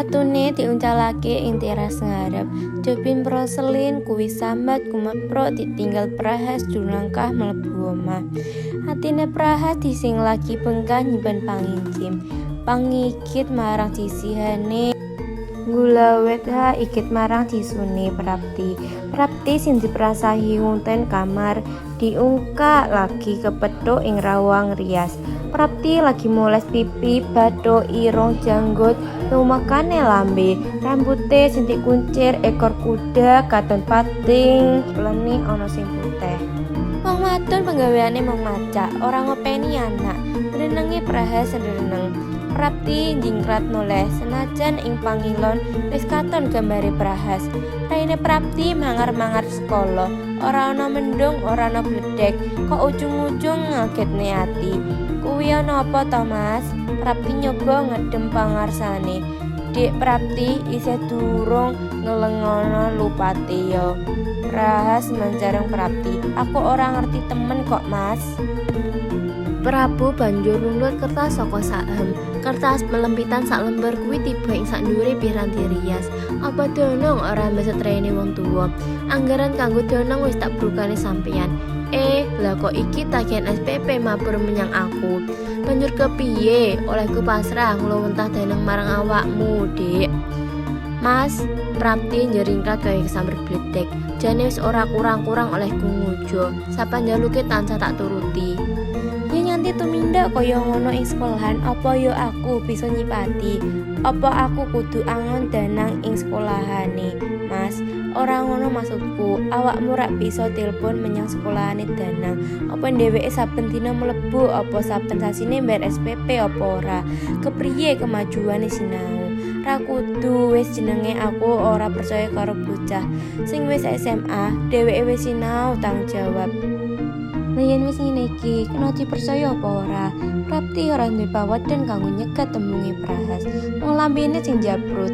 Watune diuncalake ing teras ngarep. Jopin proselin kuwi sambat kumeprok ditinggal Prahas durangkah mlebu omah. Atine Prahas dising lagi bengkah nyimpen pangincim. Pangikit marang sisihane gula wetha ikit marang disune Prapti. Prapti sing diprasahi wonten kamar diungkak lagi kepethuk ing rawang rias. Prapti lagi moles pipi, bathuk, irung, janggut, lumakane lambe, rambute sing dikuncir ekor kuda katon pating, leni ana sing putih. Wong wadon penggaweane mung macak, ora ngopeni anak. Renenge Prahas reneng. Prapti jingkrat noleh senajan ing pangilon wis katon gambare Prahas. Raine Prapti mangar-mangar sekolah, ora ana mendung, ora ana bledek, kok ujung-ujung ngagetne ati. Kuwi ana apa to, Mas? Prapti nyoba ngedem pangarsane. Dik Prapti isih durung ngelengono lupate yo. Prahas manjareng Prapti, aku ora ngerti temen kok, Mas. Prabu banjur nundut kertas saka sahem. Kertas pelempitan sak lembar kuwi tiba ing sak ndhuwure piranti rias. Apa donong ora mbasa trene wong tuwa. Anggaran kanggo donong wis tak brukane sampeyan. Lah kok iki tagihan SPP mabur menyang aku. Banjur kepiye? Olehku pasrah ngluwentah daneng marang awakmu, Dik. Mas, Prapti njeringkat kaya kesamber gledek. Jane wis ora kurang-kurang olehku ngujo. Sapan jaluke tansah tak turuti. Yen nganti tumindak kaya ngono ing sekolahan, apa yo aku bisa nyipati? Apa aku kudu angon danang ing sekolahane? Mas, ora ngono maksudku. Awakmu rak bisa telepon menyang sekolahane danang. Apa dheweke saben dina mlebu, apa saben sasine mbayar SPP apa ora? Kepriye kemajuane sinau? Ra kudu wis jenenge aku ora percaya karo bocah sing wis SMA, dheweke wis sinau tanggung jawab. Yen wis ngene iki, kena dipercaya apa ora? Prapti ora duwe pawedan kanggo nyegat tembunge Prahas. Wong lambene sing jabrut,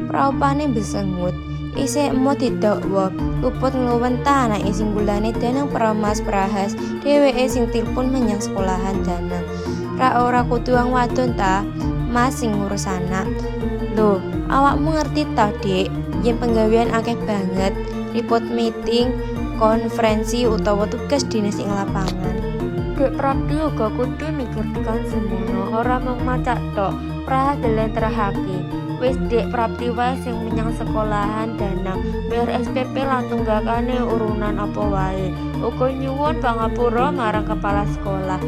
praupane besengut, isih emot didakwa, luput ngluwentah anake sing gulane danang Pramas Prahas, dheweke sing tilpun menyang sekolahan danang. Ra ora kudu wong wadon ta, Mas sing ngurus anak. Lho, awakmu ngerti ta, Dik? Yen penggawean akeh banget, report meeting, konferensi utawa tugas dinas ing lapangan. Dek Prapti uga kudu mikir tekan semono, ora mung macak tok. Prahas dilentrehake. Wis Dek Prapti wae sing menyang sekolahan danang, bayar SPP lan tunggakane urunan apa wae. Uga nyuwun pangapura marang kepala sekolah.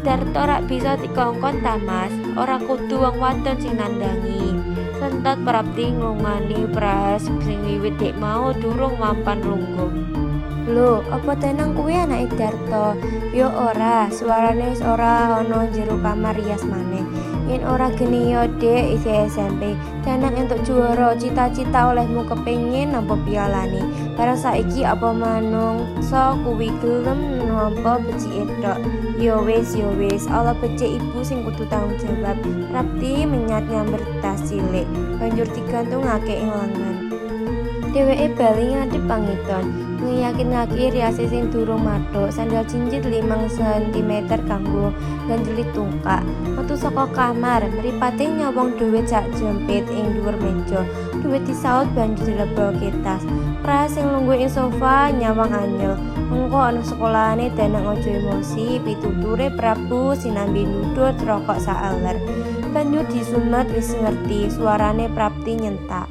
Darto rak bisa dikongkon ta, Mas? Ora kudu wong wadon sing nandangi. Sentot Prapti ngungani Prahas sing wiwit dek mau durung mampan lungguh. Lho, apa tenang kuwi anake Darto? Yo ora, suarane wis ora ana jero kamar rias maneh. Yen ora geni yo Dek, isih SMP. Tenang entuk juara, cita-cita olehmu kepengin nampa pialane. Barang saiki apa manungsa kuwi gelem nampa becike tok. Yo wis, Allah becik ibu sing kudu tanggung jawab. Prapti menyat nyamber tas cilik, banjur digantungake ing lengan. Dheweke bali ngadhep pangiton, ngeyakinake riase sing durung mathuk, sandal cincit 5 cm kanggo ganjeli tungkak. Metu saka kamar, mripate nyawang dhuwit sak jempit ing dhuwur meja. Dhuwit disaut banjur dilebokke tas. Prahas sing lungguh ing sofa nyawang anyel. Mengko ana sekolahane danang aja emosi, pituture Prabu sinambi nudut rokok saeler. Banjur disumet wis ngerti, suarane Prapti nyentak.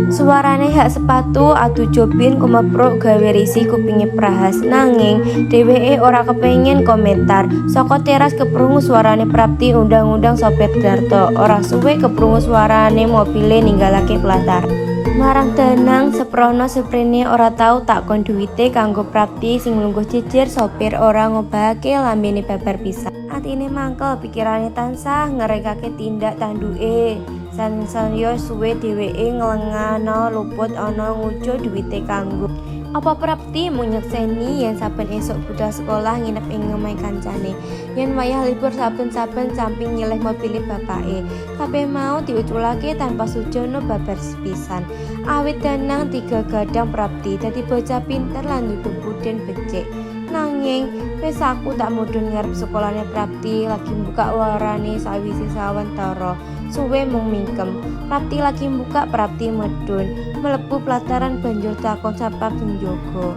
Suarane hak sepatu adu Jopin kumepruk gawe risih kupinge Prahas. Nanging dheweke ora kepengin komentar. Saka teras keprungu suarane Prapti undang-undang sopir Darto. Ora suwe keprungu suarane mobile ninggalake platar. Marang danang seprono seprene ora tau takon duwite kanggo Prapti sing lungguh jejer sopir ora ngobahake lambene babar pisan. Atine mangkel, pikirane tansah ngerekake tindak tanduke. Sanyo suwe dheweke nglengano luput ana ngujo duwite kanggo. Apa Prapti mung nyekseni yen saben esuk budal sekolah nginep ing omahe kancane. Yen wayah libur saben-saben samping nyilih mobile bapake. Kabeh mau diuculake tanpa sujono babar sepisan. Awit danang tiga gadang Prapti dadi bocah pinter lan dudu buden becik. Nanging wis aku tak mudhun ngarep sekolahane Prapti lagi buka warane sawise sawentara suwe mung mingkem. Prapti lagi buka, Prapti medhun mlebu pelataran banjur takon sapa penjaga.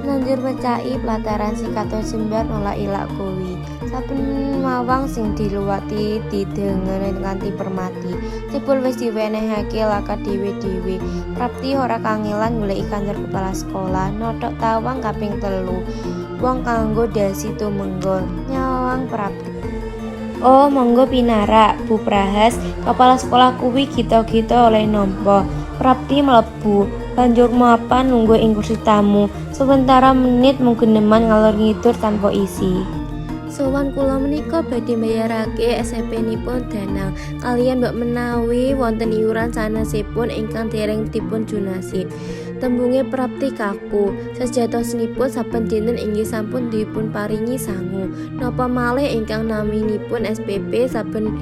Lanjur mecai pelataran sing katon jembar nolak ilak kuwi. Saben mawang sing diluwati didengen nganti permati. Jebul wis diwenehake laka dhewe-dhewe. Prapti ora kangelan goleki kantor kepala sekolah, notok tawang kaping 3. Wong kanggo dasi tumenggo nyawang Prapti. Oh, monggo pinarak, Bu Prahas. Kepala sekolah kuwi kita-kita oleh nampa. Prapti mlebu, banjur mapan nunggu ing kursi tamu. Sementara menit mung geneman ngalor ngidur tanpa isi. Sowan kula menika badhe mbayarake SMP-nipun Danang kaliyan mbok menawi wonten iuran sanesipun ingkang dereng dipun junasi. Tembunge Prapti kaku, sejatosipun saben dinten inggih sampun dipun paringi sangu. Napa malih ingkang naminipun SPP saben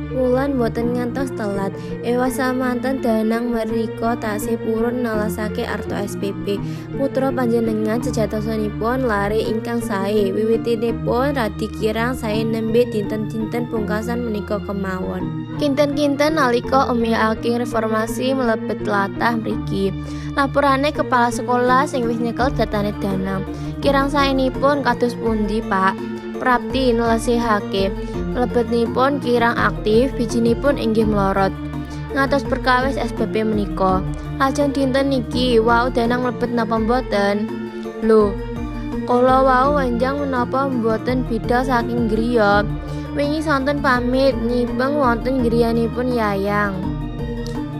wulan boten ngantos telat. Ewa samanten Danang mrika tasih purun nelasake arto SPP. Putra panjenengan sejatosipun lare ingkang sae. Wiwitinipun radi kirang sae nembe dinten-dinten pungkasan menika kemawon. Kinten-kinten nalika umiyake reformasi mlebet latah mriki. Lapurane kepala sekolah sing wis nyekel datane Danang. Kirang saenipun kados pundi, Pak? Prapti nelesihake. Mlebetnipun kirang aktif, bijinipun inggih melorot. Ngatos perkawis SPP menika. Lajeng dinten niki wau Danang mlebet napa mboten? Lho, kala wau wenjang menapa mboten bidhal saking griya. Wingi sonten pamit nyipeng wonten griyanipun Yayang.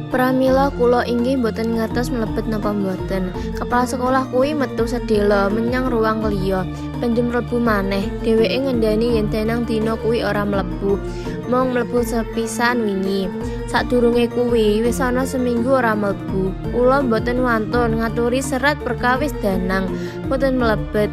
Pramila kula inggih boten ngertos mlebet napa mboten. Kepala sekolah kuwi metu sedhela menyang ruang liya. Banjur mlebu maneh. Dheweke ngendhani yen Danang dina kuwi ora mlebu. Mung mlebu sepisan wingi. Sadurunge kuwi wis ana seminggu ora mlebu. Kula boten wantun ngaturi serat perkawis Danang boten mlebet.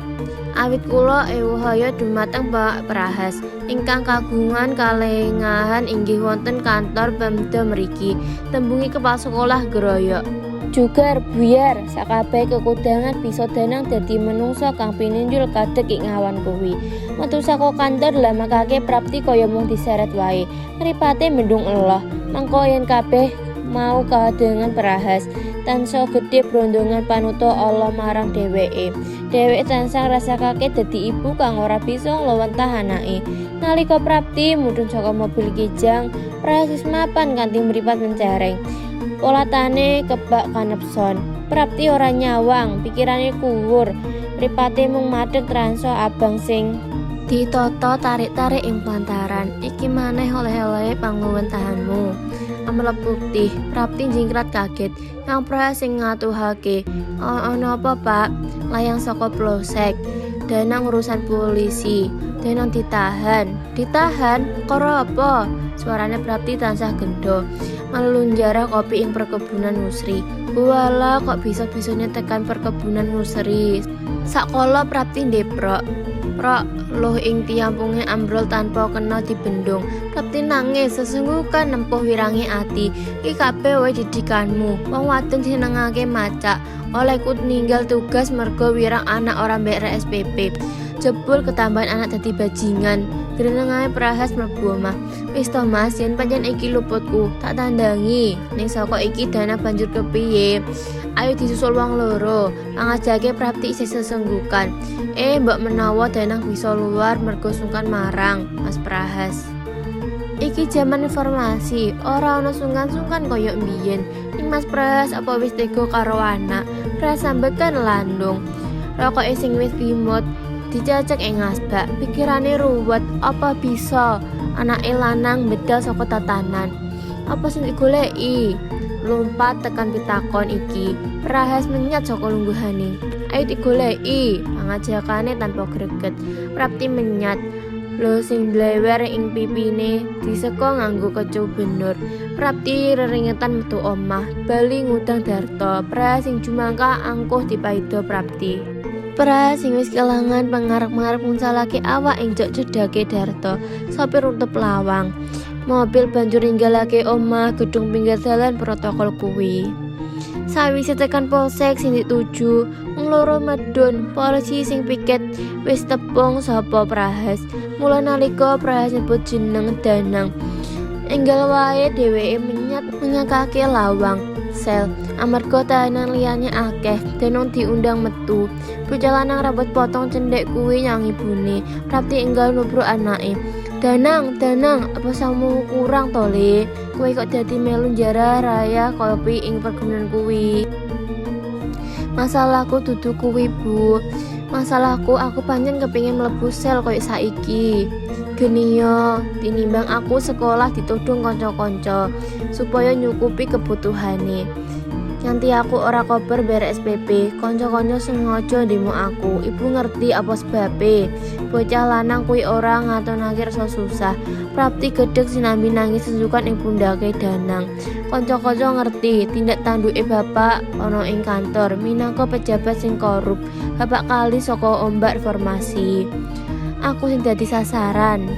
Awit kula ewuhaya dumateng Pak Prahas ingkang kagungan kalengahan inggih wonten kantor Pemda mriki. Tembungi kepala sekolah geroyok. Jugar buyar sakabeh kekudangan bisa Danang dadi menungsa kang pinunjul kadeg ing awan kuwi. Metu saka kantor lamakake Prapti kaya mung diseret wae. Mripate mendung eloh. Mangko yen kabeh mau kadengan Prahas tansah gedhe brondongan panuto Allah marang dheweke. Dheweke tansah rasakake dadi ibu kang ora bisa nglawentah anake. Nalika Prapti mudhun saka mobil kijang, Prahas mapan kanthi mripat mencereng. Polatane kebak kanepson. Prapti ora nyawang, pikirane kuwur. Mripate mung madheg transo abang sing ditata tarik-tarik ing pantaran. Iki maneh oleh-olehe pangluwentahanmu. Amlep bukti, Prapti jingkrat kaget. Yang Prahas sing ngatuhake. Ana apa, Pak? Layang saka Polsek. Danang urusan polisi. Danang ditahan. Ditahan? Karo apa? Suarane Prapti tansah gendho. Melunjarah kopi ing perkebunan Nusri. Walah, kok bisa-bisanya tekan perkebunan Nusri. Sakala Prapti ndeprok. Prok, loh ing tiampunge ambrol tanpa kena dibendung. Prapti nangis sesungguhkan nempuh wirangi ati. Iki kabeh wae didikanmu. Wong wadon jenengake Macak. Olehku ninggal tugas mergo wirang anak ora mbek SPP. Jebul ketambahan anak dadi bajingan. Grenengae Prahas mlebu omah. Wis to Mas, yen pancen iki luputku, tak tandangi. Ning saka iki dana banjur kepiye? Ayo disusul wong loro. Mangajake Prapti isih sesenggukan. Mbok menawa Danang bisa luar mergo sungkan marang Mas Prahas. Iki jaman informasi, ora ana sungkan-sungkan kaya mbiyen. Ning Mas Prahas apa wis tega karo anak? Prahas sambekan landung. Rokoke sing wis bimot dicacek ing asbak, pikirane ruwet, apa bisa anake lanang bedal saka tatanan. Apa sing digoleki? Lompat tekan pitakon iki. Prahas menyat saka lungguhane. Ayo digoleki, pangajakane tanpa greget. Prapti menyat. Lho sing blewer ing pipine diseka nganggo kecu benur. Prapti reringetan metu omah, bali ngudang Darto. Prahas sing jumangkah angkuh dipaido Prapti. Prahas sing wis kelangan pangarep-arep nguncalake awak ing jok cedhake Darto. Sopir utup lawang. Mobil banjur ninggalake omah gedung pinggir dalan protokol kuwi. Sawise tekan polsek sing dituju, Wong loro medun, polisi sing piket wis tepung sapa Prahas. Mula nalika Prahas nyebut jeneng Danang, enggal wae dheweke menyakake lawang sel. Amarga tahanan liyane akeh, Danang diundang metu. Bocah lanang rambut potong cendhek kuwi nyang ibune, Prapti enggal nubruk anake. Danang, apa samu kurang to, Le? Kowe kok dadi melu njara raya kopi ing perkebunan kuwi? Masalahku dudu kuwi, Bu. Masalahku aku pancen kepengin mlebu sel koyo saiki. Geni yo, tinimbang aku sekolah ditudung kanca-kanca supaya nyukupi kebutuhane. Nganti aku ora kober beres SPP, kanca-kanca sengaja ndemo aku. Ibu ngerti apa sebabe? Bocah lanang kuwi ora ngatonake rasa susah. Prapti gedeg sinambi nangis sesukan ing pundhake Danang. Kanca-kanca ngerti tindak tanduke bapak ana ing kantor minangka pejabat sing korup. Bapak kali saka ombak reformasi. Aku sing dadi sasaran.